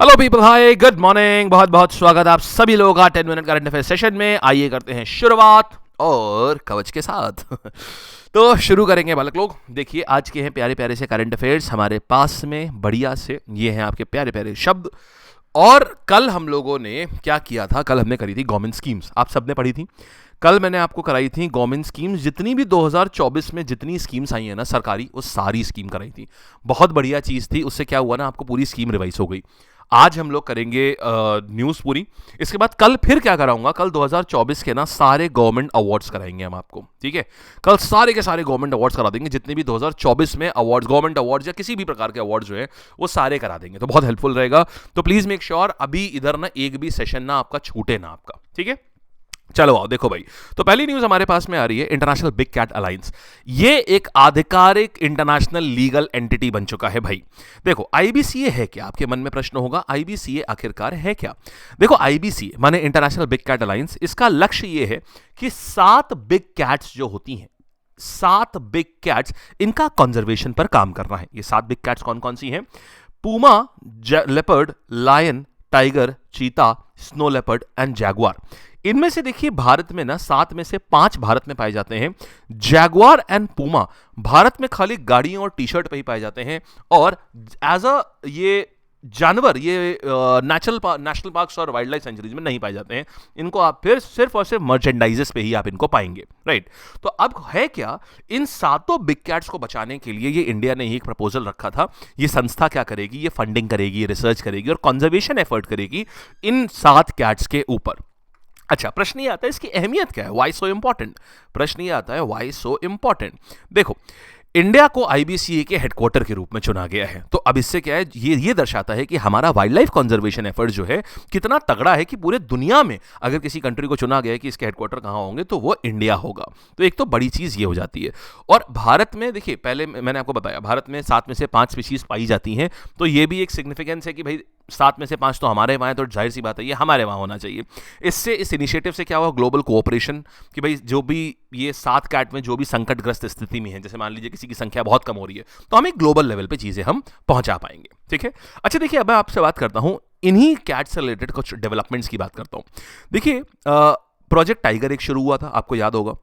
Hello people, हाय, good morning. बहुत बहुत स्वागत आप सभी लोगों का 10 मिनट करंट अफेयर सेशन में। आइए करते हैं शुरुआत और कवच के साथ। तो शुरू करेंगे बालक लोग। देखिए आज के हैं प्यारे प्यारे से करंट अफेयर्स हमारे पास में, बढ़िया से। ये हैं आपके प्यारे प्यारे शब्द। और कल हम लोगों ने क्या किया था? कल हमने करी थी गवर्नमेंट स्कीम्स, आप सबने पढ़ी थी। कल मैंने आपको कराई थी गवर्नमेंट स्कीम्स, जितनी भी 2024 में जितनी स्कीम्स आई हैं ना सरकारी, वो सारी स्कीम कराई थी। बहुत बढ़िया चीज़ थी। उससे क्या हुआ ना, आपको पूरी स्कीम रिवाइज हो गई। आज हम लोग करेंगे न्यूज़ पूरी। इसके बाद कल फिर क्या कराऊंगा, कल 2024 के ना सारे गवर्नमेंट अवार्ड्स कराएंगे हम आपको, ठीक है। कल सारे के सारे गवर्नमेंट अवार्ड्स करा देंगे, जितने भी 2024 में अवार्ड्स, गवर्नमेंट अवार्ड्स या किसी भी प्रकार के अवार्ड्स जो है वो सारे करा देंगे। तो बहुत हेल्पफुल रहेगा। तो प्लीज़ मेक श्योर अभी इधर ना एक भी सेशन ना आपका छूटे ना आपका, ठीक है। चलो आओ देखो भाई। तो पहली न्यूज हमारे पास में आ रही है, इंटरनेशनल बिग कैट अलायंस। ये एक आधिकारिक इंटरनेशनल लीगल एंटिटी बन चुका है भाई। देखो आईबीसीए है क्या, आपके मन में प्रश्न होगा, आईबीसीए आखिरकार है क्या? देखो आईबीसीए माने इंटरनेशनल बिग कैट अलायंस, इसका लक्ष्य ये है कि 7 बिग कैट्स जो होती हैं, 7 बिग कैट्स, इनका कंजर्वेशन पर काम करना है। ये 7 बिग कैट्स कौन कौन सी हैं? पूमा, लेपर्ड, लायन, टाइगर, चीता, स्नो लेपर्ड एंड जैगुआर। इनमें से देखिए भारत में ना 7 में से 5 भारत में पाए जाते हैं। जैगुआर एंड पूमा भारत में खाली गाड़ियों और टी शर्ट पे ही पाए जाते हैं, और एज अ ये जानवर, ये नेशनल पार्क्स और वाइल्ड लाइफ सेंचुरीज में नहीं पाए जाते हैं। इनको आप फिर सिर्फ और सिर्फ मर्चेंडाइजेस पे ही आप इनको पाएंगे, राइट। तो अब है क्या, इन 7 बिग कैट्स को बचाने के लिए ये इंडिया ने एक प्रपोजल रखा था। ये संस्था क्या करेगी? ये फंडिंग करेगी, रिसर्च करेगी और कंजर्वेशन एफर्ट करेगी इन 7 कैट्स के ऊपर। अच्छा, प्रश्न ये आता है इसकी अहमियत क्या है, वाई सो इंपॉर्टेंट। प्रश्न ये आता है वाई सो इंपॉर्टेंट। देखो इंडिया को आईबीसीए के हेडक्वार्टर के रूप में चुना गया है। तो अब इससे क्या है, ये दर्शाता है कि हमारा वाइल्ड लाइफ कंजर्वेशन एफर्ट जो है कितना तगड़ा है, कि पूरे दुनिया में अगर किसी कंट्री को चुना गया है कि इसके हेडक्वार्टर कहां होंगे तो वो इंडिया होगा। तो एक तो बड़ी चीज ये हो जाती है। और भारत में देखिए, पहले मैंने आपको बताया भारत में 7 में से 5 स्पीशीज पाई जाती हैं। तो ये भी एक सिग्निफिकेंस है कि भाई 7 में से 5 तो हमारे वहाँ है, तो जाहिर सी बात है ये हमारे वहाँ होना चाहिए। इससे, इस इनिशिएटिव से क्या हुआ, ग्लोबल कोऑपरेशन, कि भाई जो भी ये 7 कैट में जो भी संकटग्रस्त स्थिति में है, जैसे मान लीजिए किसी की संख्या बहुत कम हो रही है, तो हम एक ग्लोबल लेवल पे चीजें हम पहुंचा पाएंगे, ठीक है। अच्छा देखिए, अब मैं आपसे बात करता हूं इन्हीं कैट से रिलेटेड कुछ डेवलपमेंट्स की बात करता हूं। देखिए प्रोजेक्ट टाइगर एक शुरू हुआ था, आपको याद होगा।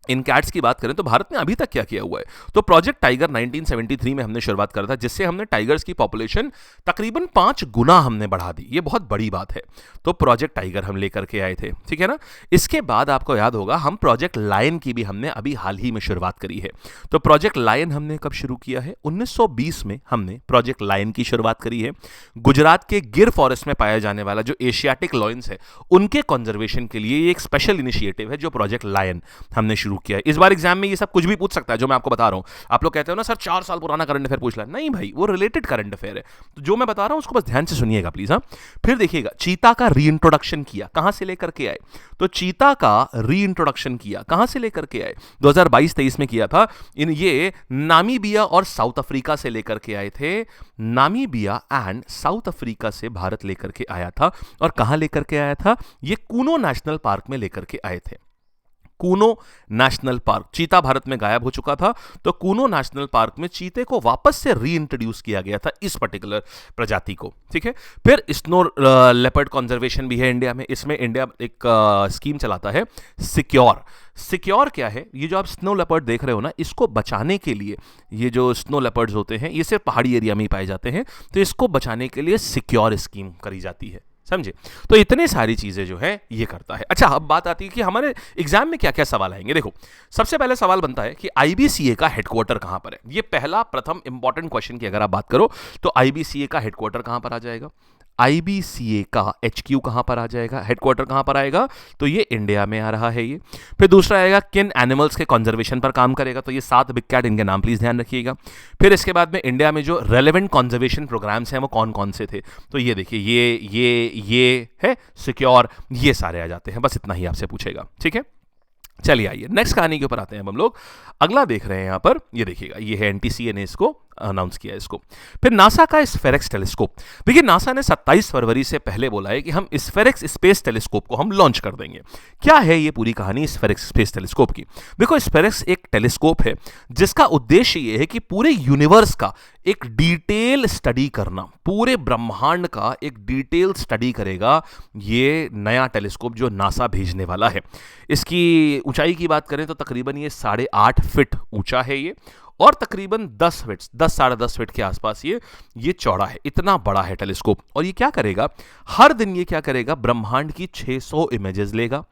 इन कैट्स की बात करें तो भारत ने अभी तक क्या किया हुआ है, तो प्रोजेक्ट टाइगर 1973 में हमने शुरुआत करा था, जिससे हमने टाइगर्स की पॉपुलेशन तकरीबन 5 गुना हमने बढ़ा दी। ये बहुत बड़ी बात है। तो प्रोजेक्ट टाइगर हम लेकर के आए थे, ठीक है ना। इसके बाद आपको याद होगा हम प्रोजेक्ट लायन की भी हमने अभी हाल ही में शुरुआत करी है। तो प्रोजेक्ट लायन हमने कब शुरू किया है? 1920 में हमने प्रोजेक्ट लायन की शुरुआत करी है। गुजरात के गिर फॉरेस्ट में पाया जाने वाला जो एशियाटिक लॉयंस है, उनके कंजर्वेशन के लिए एक स्पेशल इनिशिएटिव है जो प्रोजेक्ट लायन हमने शुरू किया है। इस बार एग्जाम में ये सब कुछ भी पूछ सकता है जो मैं आपको बता रहा हूं। आप लोग कहते हो ना सर 4 साल पुराना करंट अफेयर पूछ रहा है, नहीं भाई, वो रिलेटेड करंट अफेयर है। तो जो मैं बता रहा हूं उसको बस ध्यान से सुनिएगा प्लीज। हाँ, फिर देखिएगा चीता का रीइंट्रोडक्शन किया, कहां से लेकर के आए? तो चीता का रीइंट्रोडक्शन किया कहां से लेकर के आए? 2022-23 में किया था। ये नामीबिया और साउथ अफ्रीका से लेकर के आए थे। नामीबिया एंड साउथ अफ्रीका से भारत लेकर के आया था। और कहां लेकर के आया था? ये कूनो नेशनल पार्क में लेकर के आए थे। कूनो नेशनल पार्क, चीता भारत में गायब हो चुका था, तो कूनो नेशनल पार्क में चीते को वापस से रीइंट्रोड्यूस किया गया था, इस पर्टिकुलर प्रजाति को, ठीक है। फिर स्नो लेपर्ड कंजर्वेशन भी है इंडिया में। इसमें इंडिया एक स्कीम चलाता है सिक्योर। सिक्योर क्या है? ये जो आप स्नो लेपर्ड देख रहे हो ना, इसको बचाने के लिए, ये जो स्नो लेपर्ड्स होते हैं ये सिर्फ पहाड़ी एरिया में ही पाए जाते हैं, तो इसको बचाने के लिए सिक्योर स्कीम करी जाती है, समझे। तो इतने सारी चीजें जो है ये करता है। अच्छा, अब बात आती है कि हमारे एग्जाम में क्या क्या सवाल आएंगे। देखो सबसे पहले सवाल बनता है कि आईबीसीए का हेडक्वार्टर कहां पर है। ये पहला प्रथम इंपॉर्टेंट क्वेश्चन की अगर आप बात करो तो आईबीसीए का हेडक्वार्टर कहां पर आ जाएगा? आईबीसीए का HQ कहां पर आ जाएगा, हेडक्वार्टर कहां पर आएगा? तो ये इंडिया में आ रहा है ये। फिर दूसरा आएगा किन एनिमल्स के कंजर्वेशन पर काम करेगा, तो ये 7 बिग कैट, इनके नाम प्लीज ध्यान रखिएगा। फिर इसके बाद में इंडिया में जो रेलेवेंट कंजर्वेशन प्रोग्राम्स हैं वो कौन कौन से थे, तो ये देखिए ये है सिक्योर, ये सारे आ जाते हैं। बस इतना ही आपसे पूछेगा, ठीक है। चलिए आइए नेक्स्ट कहानी के ऊपर आते हैं हम लोग। अगला देख रहे हैं यहां पर, ये देखिएगा, ये है NTCA ने इसको अनाउंस किया इसको। फिर नासा का स्फेरेक्स टेलीस्कोप, देखिए नासा ने 27 फरवरी से पहले बोला है कि हम स्फेरेक्स स्पेस टेलीस्कोप को हम लॉन्च कर देंगे। क्या है ये पूरी कहानी स्फेरेक्स स्पेस टेलीस्कोप की? देखो स्फेरेक्स एक टेलीस्कोप है जिसका उद्देश्य ये है कि पूरे यूनिवर्स का एक डिटेल स्टडी करना, पूरे ब्रह्मांड का एक डिटेल स्टडी करेगा ये नया टेलीस्कोप जो नासा भेजने वाला है। इसकी ऊंचाई की बात करें तो तकरीबन ये 8.5 फीट ऊंचा है ये, और तकरीबन 10 फीट, 10-10.5 फीट के आसपास ये चौड़ा है। इतना बड़ा है टेलीस्कोप। और ये क्या करेगा, हर दिन ये क्या करेगा, ब्रह्मांड की 600 इमेजेस लेगा,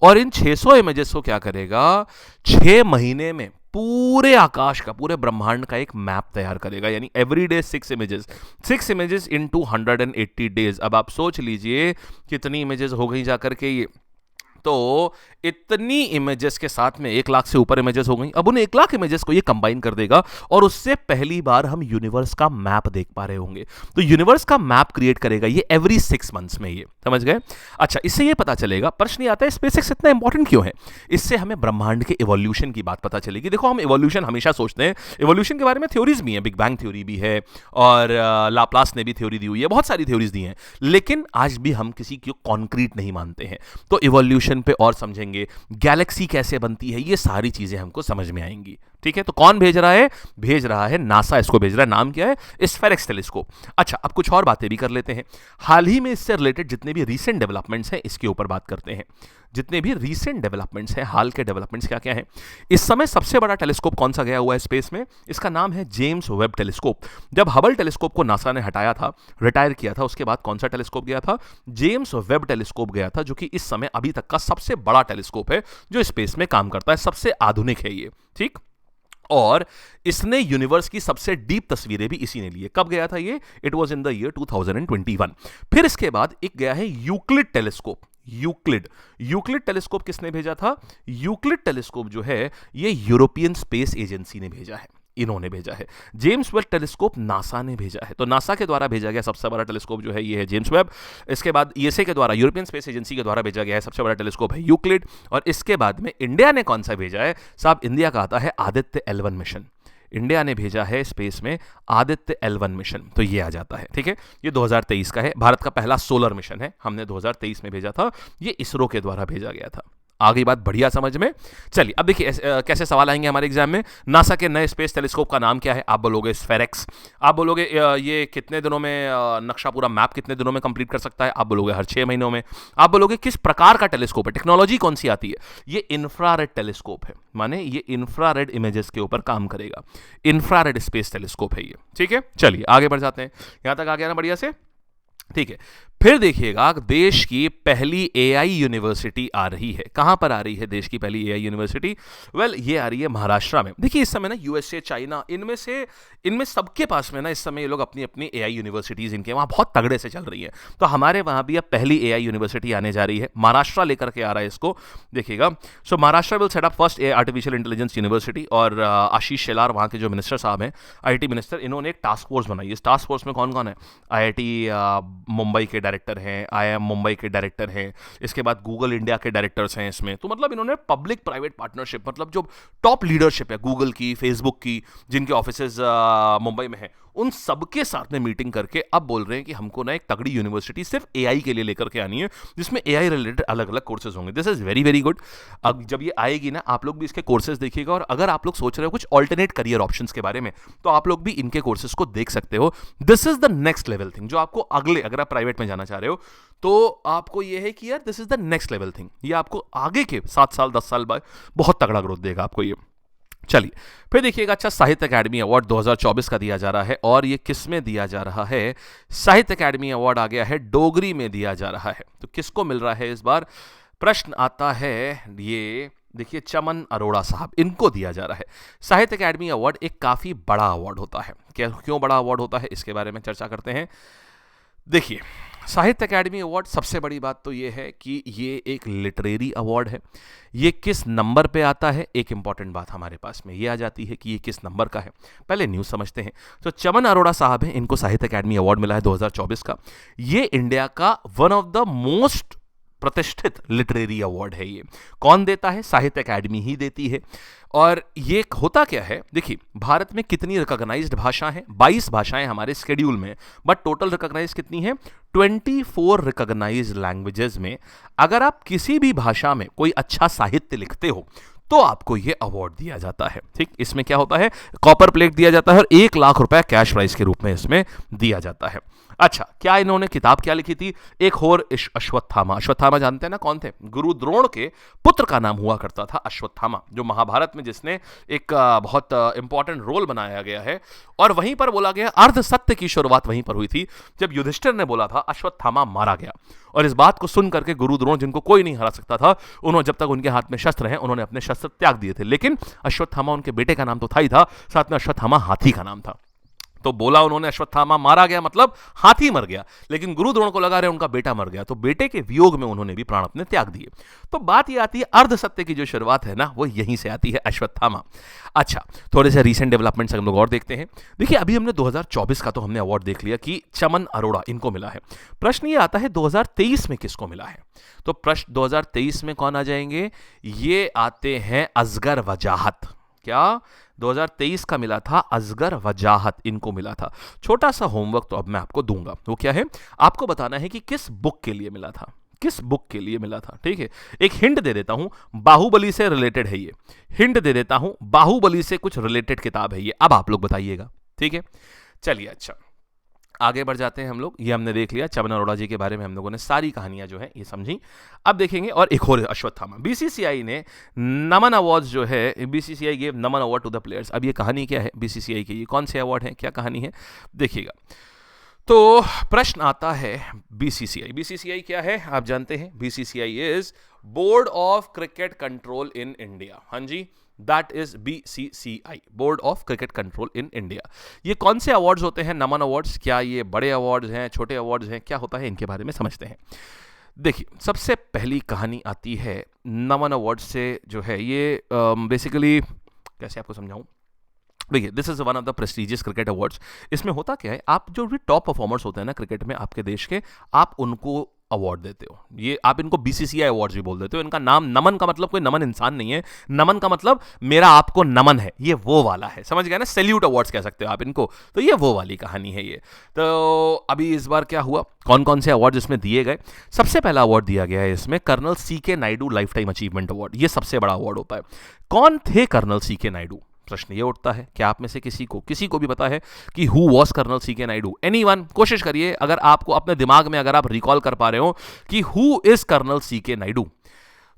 और इन 600 इमेजेस को क्या करेगा, 6 महीने में पूरे आकाश का, पूरे ब्रह्मांड का एक मैप तैयार करेगा। यानी every day 6 images in 280 days. अब आप सोच लीजिए कितनी इमेजेस हो गई जाकर के ये, तो इतनी इमेजेस के साथ में 1 लाख से ऊपर इमेजेस हो गई। अब उन 1 लाख इमेजेस को ये कंबाइन कर देगा और उससे पहली बार हम यूनिवर्स का मैप देख पा रहे होंगे। तो यूनिवर्स का मैप क्रिएट करेगा ये एवरी 6 मंथ्स में, ये समझ गए। अच्छा, इससे ये पता चलेगा, प्रश्न ये आता है स्पेसएक्स इतना इंपॉर्टेंट क्यों है? इससे हमें ब्रह्मांड के इवोल्यूशन की बात पता चलेगी। देखो हम इवोल्यूशन हमेशा सोचते हैं, इवोल्यूशन के बारे में थ्योरीज भी हैं, बिग बैंग थ्योरी भी है, और लाप्लास ने भी थ्योरी दी हुई है, बहुत सारी थ्योरीज दी हैं, लेकिन आज भी हम किसी को कॉन्क्रीट नहीं मानते हैं। तो इवोल्यूशन पे और समझेंगे, गैलेक्सी कैसे बनती है, ये सारी चीजें हमको समझ में आएंगी। ठीक है, तो कौन भेज रहा है? भेज रहा है नासा, इसको भेज रहा है। नाम क्या है? स्फेरेक्स टेलीस्कोप। अच्छा, अब कुछ और बातें भी कर लेते हैं। हाल ही में इससे रिलेटेड जितने भी रीसेंट डेवलपमेंट्स हैं इसके ऊपर बात करते हैं। जितने भी रीसेंट डेवलपमेंट्स हैं, हाल के डेवलपमेंट्स क्या क्या हैं। इस समय सबसे बड़ा टेलीस्कोप कौन सा गया हुआ है स्पेस में? इसका नाम है जेम्स वेब टेलीस्कोप। जब हबल टेलीस्कोप को नासा ने हटाया था, रिटायर किया था, उसके बाद कौन सा टेलीस्कोप गया था? जेम्स वेब टेलीस्कोप गया था, जो कि इस समय अभी तक का सबसे बड़ा टेलीस्कोप है जो स्पेस में काम करता है, सबसे आधुनिक है ये। ठीक, और इसने यूनिवर्स की सबसे डीप तस्वीरें भी इसी ने ली है। कब गया था ये? It was in the year 2021। फिर इसके बाद एक गया है यूक्लिड टेलीस्कोप। यूक्लिड टेलीस्कोप किसने भेजा था? यूक्लिड टेलीस्कोप जो है ये यूरोपियन स्पेस एजेंसी ने भेजा है, इन्होंने भेजा है। जेम्स वेब टेलीस्कोप नासा ने भेजा है, तो नासा के द्वारा भेजा गया सबसे बड़ा टेलीस्कोप जो है ये है जेम्स वेब। इसके बाद ईएसए के द्वारा, यूरोपियन स्पेस एजेंसी के द्वारा भेजा गया है सबसे बड़ा टेलीस्कोप है यूक्लिड। और इसके बाद में इंडिया ने कौन सा भेजा है साहब? इंडिया का आता है आदित्य L1 मिशन। इंडिया ने भेजा है स्पेस में आदित्य L1 मिशन, तो ये आ जाता है। ठीक है, ये 2023 का है, भारत का पहला सोलर मिशन है, हमने 2023 में भेजा था, ये इसरो के द्वारा भेजा गया था। आ गई बात बढ़िया समझ में? चलिए अब देखिए कैसे सवाल आएंगे हमारे एग्जाम में। नासा के नए स्पेस टेलीस्कोप का नाम क्या है? आप बोलोगे स्फेरेक्स। आप बोलोगे ये कितने दिनों में नक्शा, पूरा मैप कितने दिनों में कंप्लीट कर सकता है? आप बोलोगे हर 6 महीनों में। आप बोलोगे किस प्रकार का टेलीस्कोप है, टेक्नोलॉजी कौन सी आती है? ये इंफ्रारेड टेलीस्कोप है, माने ये इंफ्रारेड इमेजेस के ऊपर काम करेगा, इंफ्रारेड स्पेस टेलीस्कोप है ये। ठीक है, चलिए आगे बढ़ जाते हैं। यहां तक आ गया ना बढ़िया से? ठीक है, फिर देखिएगा देश की पहली एआई यूनिवर्सिटी आ रही है। कहां पर आ रही है देश की पहली एआई यूनिवर्सिटी? वेल, ये आ रही है महाराष्ट्र में। देखिए इस समय ना यूएसए, चाइना, इनमें सबके पास में ना इस समय ये लोग अपनी अपनी एआई यूनिवर्सिटीज इनके वहां बहुत तगड़े से चल रही है। तो हमारे वहां भी अब पहली एआई यूनिवर्सिटी आने जा रही है, महाराष्ट्र लेकर के आ रहा है इसको, देखिएगा। So Maharashtra will set up first artificial intelligence university. और आशीष शेलार वहां के जो मिनिस्टर साहब हैं, आईटी मिनिस्टर, इन्होंने एक टास्क फोर्स बनाई। इस टास्क फोर्स में कौन कौन है? आईआईटी मुंबई के डायरेक्टर हैं, आईआईएम मुंबई के डायरेक्टर हैं, इसके बाद गूगल इंडिया के डायरेक्टर्स हैं इसमें। तो मतलब इन्होंने पब्लिक प्राइवेट पार्टनरशिप, मतलब जो टॉप लीडरशिप है गूगल की, फेसबुक की, जिनके ऑफिसेज मुंबई में हैं, उन सबके साथ में मीटिंग करके अब बोल रहे हैं कि हमको ना एक तगड़ी यूनिवर्सिटी सिर्फ एआई के लिए लेकर के आनी है, जिसमें एआई रिलेटेड अलग अलग कोर्सेज होंगे। This is very very good. अब जब ये आएगी ना, आप लोग भी इसके कोर्सेज देखिएगा, और अगर आप लोग सोच रहे हो कुछ ऑल्टरनेट करियर ऑप्शंस के बारे में, तो आप लोग भी इनके कोर्सेज को देख सकते हो। This is the next level thing, जो आपको अगले, अगर आप प्राइवेट में जाना चाह रहे हो तो आपको ये है कि यार this is the next level thing, ये आपको आगे के 7 साल 10 साल बाद बहुत तगड़ा ग्रोथ देगा आपको ये। चलिए फिर देखिएगा, अच्छा, साहित्य अकादमी अवार्ड 2024 का दिया जा रहा है, और ये किस में दिया जा रहा है? साहित्य अकादमी अवार्ड आ गया है डोगरी में दिया जा रहा है। तो किसको मिल रहा है इस बार? प्रश्न आता है, ये देखिए चमन अरोड़ा साहब, इनको दिया जा रहा है। साहित्य अकादमी अवार्ड एक काफी बड़ा अवार्ड होता है। क्यों बड़ा अवार्ड होता है, इसके बारे में चर्चा करते हैं। देखिए, साहित्य अकादमी अवार्ड, सबसे बड़ी बात तो ये है कि ये एक लिटरेरी अवार्ड है। ये किस नंबर पे आता है, एक इंपॉर्टेंट बात हमारे पास में ये आ जाती है कि ये किस नंबर का है। पहले न्यूज़ समझते हैं। तो चमन अरोड़ा साहब हैं, इनको साहित्य अकादमी अवार्ड मिला है 2024 का। ये इंडिया का वन ऑफ द मोस्ट प्रतिष्ठित लिटरेरी अवार्ड है ये। कौन देता है? साहित्य अकादमी ही देती है। और ये होता क्या है, देखिए भारत में कितनी रिकॉग्नाइज्ड भाषा हैं? 22 भाषाएं हमारे स्केड्यूल में, बट टोटल रिकॉग्नाइज कितनी है? 24 रिकॉग्नाइज्ड लैंग्वेजेस में अगर आप किसी भी भाषा में कोई अच्छा साहित्य लिखते हो तो आपको ये अवार्ड दिया जाता है। ठीक, इसमें क्या होता है? कॉपर प्लेट दिया जाता है और 1 लाख रुपए कैश प्राइज के रूप में इसमें दिया जाता है। अच्छा, क्या इन्होंने किताब क्या लिखी थी? एक और अश्वत्थामा। अश्वत्थामा जानते हैं ना कौन थे? गुरु द्रोण के पुत्र का नाम हुआ करता था अश्वत्थामा, जो महाभारत में जिसने एक बहुत इंपॉर्टेंट रोल बनाया गया है। और वहीं पर बोला गया, अर्ध सत्य की शुरुआत वहीं पर हुई थी जब युधिष्ठिर ने बोला था अश्वत्थामा मारा गया। और इस बात को सुन करके गुरु द्रोण, जिनको कोई नहीं हरा सकता था, उन्होंने जब तक उनके हाथ में शस्त्र हैं उन्होंने अपने शस्त्र त्याग दिए थे। लेकिन अश्वत्थामा उनके बेटे का नाम तो था ही था, साथ में अश्वत्थामा हाथी का नाम था। तो बोला उन्होंने अश्वत्थामा मारा गया मतलब हाथी मर गया, लेकिन गुरु द्रोण को लगा रहे उनका बेटा मर गया, तो बेटे के वियोग में उन्होंने भी प्राण अपने त्याग दिए। तो बात ये आती है अर्ध सत्य की जो शुरुआत है ना, वो यहीं से आती है, अश्वत्थामा। अच्छा, थोड़े से रीसेंट डेवलपमेंट्स हम लोग और देखते हैं। देखिए अभी हमने 2024 का तो हमने अवार्ड देख लिया कि चमन अरोड़ा इनको मिला है। प्रश्न ये आता है 2023 में किसको मिला है? तो प्रश्न 2023 में कौन आ जाएंगे? ये आते हैं असगर वजाहत। क्या? 2023 का मिला था असगर वजाहत, इनको मिला था। छोटा सा होमवर्क तो अब मैं आपको दूंगा, वो क्या है? आपको बताना है कि किस बुक के लिए मिला था, किस बुक के लिए मिला था। ठीक है, एक हिंट दे देता हूं, बाहुबली से रिलेटेड है ये। हिंट दे देता हूं, बाहुबली से कुछ रिलेटेड किताब है ये। अब आप लोग बताइएगा, ठीक है? चलिए, अच्छा आगे बढ़ जाते हैं हम लोग। ये हमने देख लिया चमन अरोड़ा जी के बारे में, हम लोगों ने सारी कहानियां जो है ये समझी। अब देखेंगे और एक और अश्वत्थामा। बीसीसीआई ने नमन अवार्ड्स जो है, BCCI give Naman award to the players. अब ये कहानी क्या है बीसीसीआई की? ये कौन से अवार्ड है, क्या कहानी है, देखिएगा। तो प्रश्न आता है बीसीसीआई। बीसीसीआई क्या है आप जानते हैं? BCCI is board of cricket control in India. हाँ जी, that is BCCI, board of cricket control in India. ये कौन से अवार्ड्स होते हैं नमन अवार्ड्स? क्या ये बड़े अवार्ड्स हैं, छोटे अवार्ड्स हैं, क्या होता है, इनके बारे में समझते हैं। देखिए सबसे पहली कहानी आती है नमन अवार्ड से, जो है ये बेसिकली कैसे आपको समझाऊं। देखिए this is one of the prestigious cricket awards. इसमें होता क्या है, आप जो भी टॉप परफॉर्मर्स होते हैं ना क्रिकेट में आपके देश के, आप उनको अवार्ड देते हो। ये आप इनको बीसीसीआई अवार्ड्स भी बोल देते हो। इनका नाम नमन का मतलब कोई नमन इंसान नहीं है, नमन का मतलब मेरा आपको नमन है, ये वो वाला है, समझ गए ना? सैल्यूट अवार्ड्स कह सकते हो आप इनको। तो ये वो वाली कहानी है ये। तो अभी इस बार क्या हुआ, कौन कौन से अवार्ड इसमें दिए गए? सबसे पहला अवार्ड दिया गया है इसमें colonel CK Naidu life time achievement award. ये सबसे बड़ा अवार्ड होता है। कौन थे कर्नल सीके नायडू? प्रश्न ये उठता है, क्या आप में से किसी को भी पता है कि who was colonel CK Naidu? Anyone? कोशिश करिए, अगर आपको अपने दिमाग में अगर आप रिकॉल कर पा रहे हो कि who is colonel CK Naidu.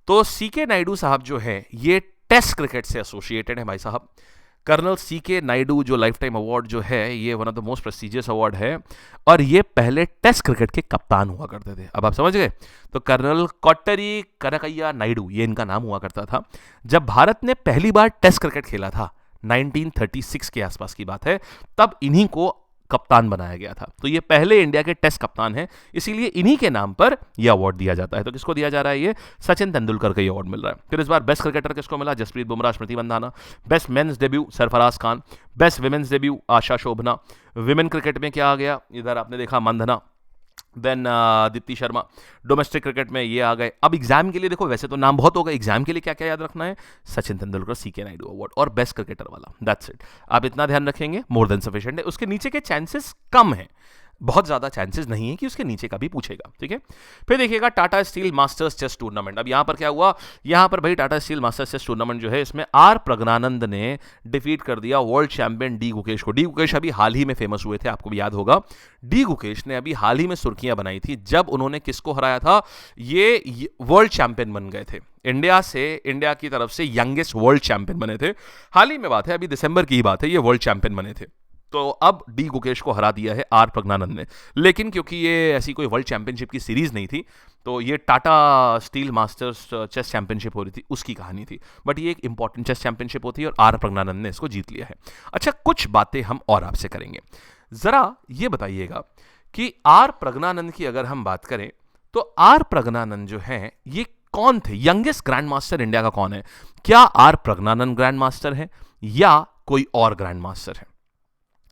तो सीके नायडू साहब जो है ये टेस्ट क्रिकेट से एसोसिएटेड है भाई साहब। कर्नल सीके नायडू जो लाइफ टाइम अवार्ड जो है ये one of the most prestigious award है, और ये पहले टेस्ट क्रिकेट के कप्तान हुआ करते थे। अब आप समझ गए? तो कर्नल कोट्टरी कनकैया नायडू ये इनका नाम हुआ करता था। जब भारत ने पहली बार टेस्ट क्रिकेट खेला था 1936 के आसपास की बात है, तब इन्हीं को कप्तान बनाया गया था। तो ये पहले इंडिया के टेस्ट कप्तान हैं, इसीलिए इन्हीं के नाम पर यह अवार्ड दिया जाता है। तो किसको दिया जा रहा है? ये सचिन तेंदुलकर का ये अवार्ड मिल रहा है। फिर इस बार बेस्ट क्रिकेटर किसको मिला? Jasprit Bumrah, Smriti Mandhana. Best men's debut Sarfaraz Khan. Best women's debut Asha Sobhana. Women cricket में क्या आ गया? इधर आपने देखा Mandhana, then Deepti Sharma. Domestic cricket में ये आ गए। अब एग्जाम के लिए देखो, वैसे तो नाम बहुत हो गए, एग्जाम के लिए क्या क्या याद रखना है? सचिन तेंदुलकर सीके नायडू अवार्ड और बेस्ट क्रिकेटर वाला, दैट्स इट। आप इतना ध्यान रखेंगे, मोर देन सफिशिएंट है। उसके नीचे के चांसेस कम हैं, बहुत ज्यादा चांसेस नहीं है कि उसके नीचे का भी पूछेगा, ठीक है? फिर देखिएगा Tata steel masters chess tournament. अब यहां पर क्या हुआ? यहां पर भाई Tata steel masters chess tournament जो है, इसमें आर प्रज्ञानंद ने डिफीट कर दिया वर्ल्ड चैंपियन डी गुकेश को। डी गुकेश अभी हाल ही में फेमस हुए थे, आपको भी याद होगा। डी गुकेश ने अभी हाल ही में सुर्खियां बनाई थी जब उन्होंने किसको हराया था? ये वर्ल्ड चैंपियन बन गए थे। इंडिया की तरफ से यंगेस्ट वर्ल्ड चैंपियन बने थे। हाल ही में बात है, अभी दिसंबर की ही बात है, ये वर्ल्ड चैंपियन बने थे। तो अब डी गुकेश को हरा दिया है आर प्रज्ञानंद ने। लेकिन क्योंकि ये ऐसी कोई वर्ल्ड चैंपियनशिप की सीरीज नहीं थी, तो ये Tata steel masters chess championship हो रही थी, उसकी कहानी थी। बट ये एक इंपॉर्टेंट चेस चैंपियनशिप होती है और आर प्रज्ञानंद ने इसको जीत लिया है। अच्छा, कुछ बातें हम और आपसे करेंगे। जरा ये बताइएगा कि आर प्रज्ञानंद की अगर हम बात करें तो आर प्रज्ञानंद जो है ये कौन थे? यंगेस्ट ग्रैंड मास्टर इंडिया का कौन है? क्या आर प्रज्ञानंद ग्रैंड मास्टर है या कोई और ग्रैंड मास्टर है?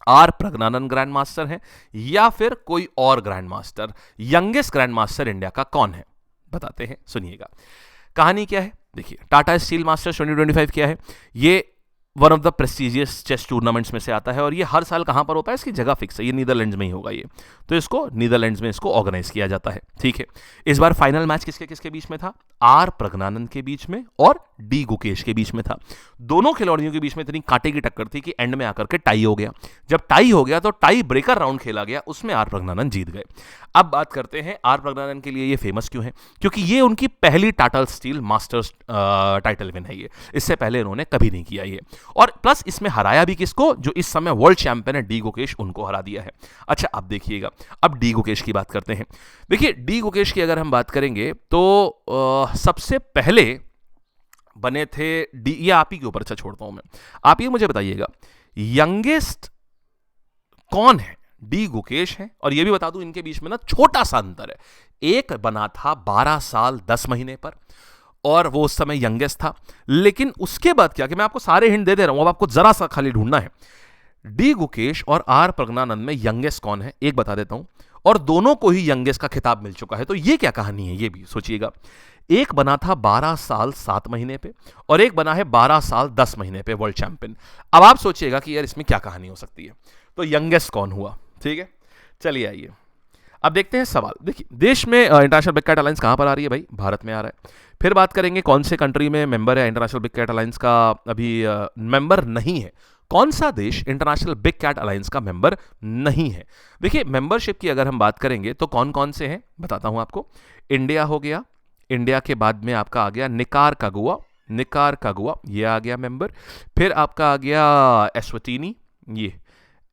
आर प्रज्ञानंद ग्रैंड मास्टर है या फिर कोई और grand master? Youngest grand master India का कौन है? बताते हैं, सुनिएगा। कहानी क्या है, देखिए टाटा स्टील मास्टर्स 2025 क्या है, ये one of the prestigious chess tournaments में से आता है और ये हर साल कहाँ पर होता है, इसकी जगह फिक्स है, ये नीदरलैंड्स में ही होगा ये, तो इसको नीदरलैंड्स में इसको ऑर्गेनाइज किया जाता है, ठीक है। इस बार फाइनल मैच किसके किसके बीच में था, आर प्रज्ञानंद के बीच में और डी गुकेश के बीच में था। दोनों खिलाड़ियों के बीच में इतनी कांटे की टक्कर थी कि एंड में आकर के टाई हो गया। जब टाई हो गया तो टाई ब्रेकर राउंड खेला गया, उसमें आर प्रज्ञानंद जीत गए। अब बात करते हैं आर प्रज्ञानंद के लिए ये फेमस क्यों है, क्योंकि ये उनकी पहली Tata steel masters title win है, ये इससे पहले इन्होंने कभी नहीं किया ये, और प्लस इसमें हराया भी किसको, जो इस समय वर्ल्ड चैंपियन है डी गुकेश, उनको हरा दिया है। अच्छा अब देखिएगा, अब डी गुकेश की बात करते हैं। देखिए डी गुकेश की अगर हम बात करेंगे तो सबसे पहले बने थे डी, ये आप ही के ऊपर, अच्छा छोड़ता हूं मैं, आप ये मुझे बताइएगा यंगेस्ट कौन है, डी गुकेश है, और ये भी बता दूं इनके बीच में ना छोटा सा अंतर है, एक बना था 12 साल 10 महीने पर और वो उस समय यंगेस्ट था, लेकिन उसके बाद क्या कि मैं आपको सारे हिंट दे दे रहा हूं, अब आपको जरा सा खाली ढूंढना है, डी गुकेश और आर प्रज्ञानंद में यंगेस्ट कौन है, एक बता देता हूं, और दोनों को ही यंगेस्ट का खिताब मिल चुका है, तो ये क्या कहानी है ये भी सोचिएगा। एक बना था 12 साल 7 महीने पे और एक बना है 12 साल 10 महीने पे वर्ल्ड चैंपियन। अब आप सोचिएगा कि यार इसमें क्या कहानी हो सकती है, तो यंगेस्ट कौन हुआ, ठीक है। चलिए आइए अब देखते हैं सवाल। देखिए देश में इंटरनेशनल बिग कैट अलायंस कहां पर आ रही है भाई, भारत में आ रहा है। फिर बात करेंगे कौन से कंट्री में मेंबर है इंटरनेशनल बिग कैट अलायंस का, अभी मेंबर नहीं है, कौन सा देश इंटरनेशनल बिग कैट अलायंस का मेंबर नहीं है। देखिए मेंबरशिप की अगर हम बात करेंगे तो कौन कौन से हैं बताता हूं आपको। इंडिया हो गया, इंडिया के बाद में आपका आ गया निकारागुआ, निकारागुआ ये आ गया मेंबर। फिर आपका आ गया एस्वाटिनी, ये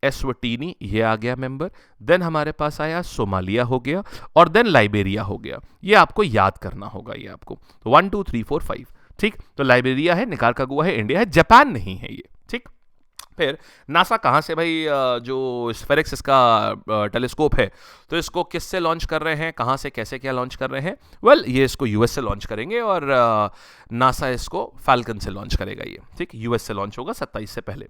एस्वाटिनी ये आ गया मेंबर। देन हमारे पास आया सोमालिया हो गया और देन लाइबेरिया हो गया। ये आपको याद करना होगा, ये आपको 1 2 3 4 5, ठीक। तो लाइबेरिया है, निकारागुआ है, इंडिया है, जापान नहीं है ये, ठीक। फिर नासा कहाँ से भाई, जो स्फेरिक्स इसका टेलीस्कोप है, तो इसको किससे लॉन्च कर रहे हैं, कहाँ से कैसे क्या लॉन्च कर रहे हैं, वेल ये इसको यूएस से लॉन्च करेंगे और नासा इसको फाल्कन से लॉन्च करेगा ये, ठीक। यूएस से लॉन्च होगा 27 से पहले,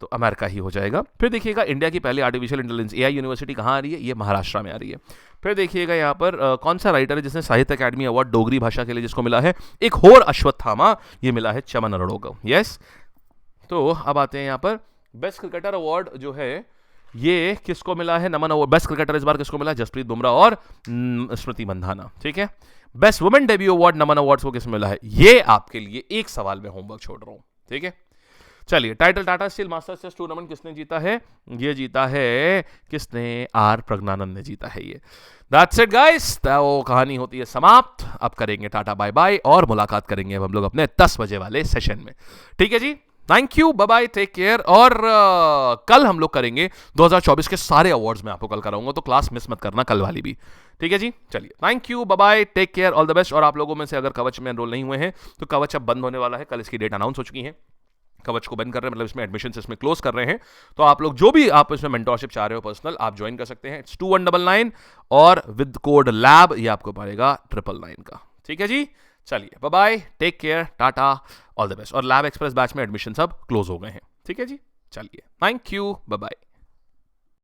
तो अमेरिका ही हो जाएगा। फिर देखिएगा इंडिया की पहली आर्टिफिशियल इंटेलिजेंस एआई यूनिवर्सिटी कहाँ आ रही है, ये महाराष्ट्र में आ रही है। फिर देखिएगा यहाँ पर कौन सा राइटर है जिसने साहित्य अकादमी अवार्ड डोगरी भाषा के लिए जिसको मिला है, एक होर अश्वत्थामा, ये मिला है चमन अरोड़ा को, यस। तो अब आते हैं यहाँ पर बेस्ट क्रिकेटर अवार्ड जो है ये किसको मिला है, नमन अवार्ड। बेस्ट क्रिकेटर इस बार किसको मिला है, जसप्रीत बुमराह और स्मृति मंधाना, ठीक है। बेस्ट वुमेन डेब्यू अवार्ड नमन अवार्ड्स को किसको मिला है, ये आपके लिए एक सवाल में होमवर्क छोड़ रहा हूं, ठीक है। चलिए title Tata steel masters chess tournament किसने जीता है, ये जीता है किसने, आर प्रज्ञानंद ने जीता है ये। दैट्स इट गाइस, तो कहानी होती है समाप्त। अब करेंगे टाटा बाय बाय और मुलाकात करेंगे अब हम लोग अपने 10 बजे वाले सेशन में, ठीक है जी। Thank you, bye bye, take care. और कल हम लोग करेंगे 2024 के सारे अवार्ड्स में आपको कल कराऊंगा, तो क्लास मिस मत करना कल वाली भी, ठीक है जी। चलिए thank you, bye bye, take care, all the best. और आप लोगों में से अगर कवच में एनरोल नहीं हुए हैं तो कवच अब बंद होने वाला है, कल इसकी डेट अनाउंस हो चुकी है। कवच को बंद कर रहे हैं, मतलब इसमें एडमिशन इसमें क्लोज कर रहे हैं, तो आप लोग जो भी आप इसमें मेंटोरशिप चाह रहे हो पर्सनल, आप ज्वाइन कर सकते हैं। इट्स 2199 और विद कोड लैब ये आपको पड़ेगा 999 का, ठीक है जी। चलिए bye bye, take care, tata, all the best. और लैब एक्सप्रेस बैच में एडमिशन सब क्लोज हो गए हैं, ठीक है जी। चलिए थैंक यू, बाय बाय।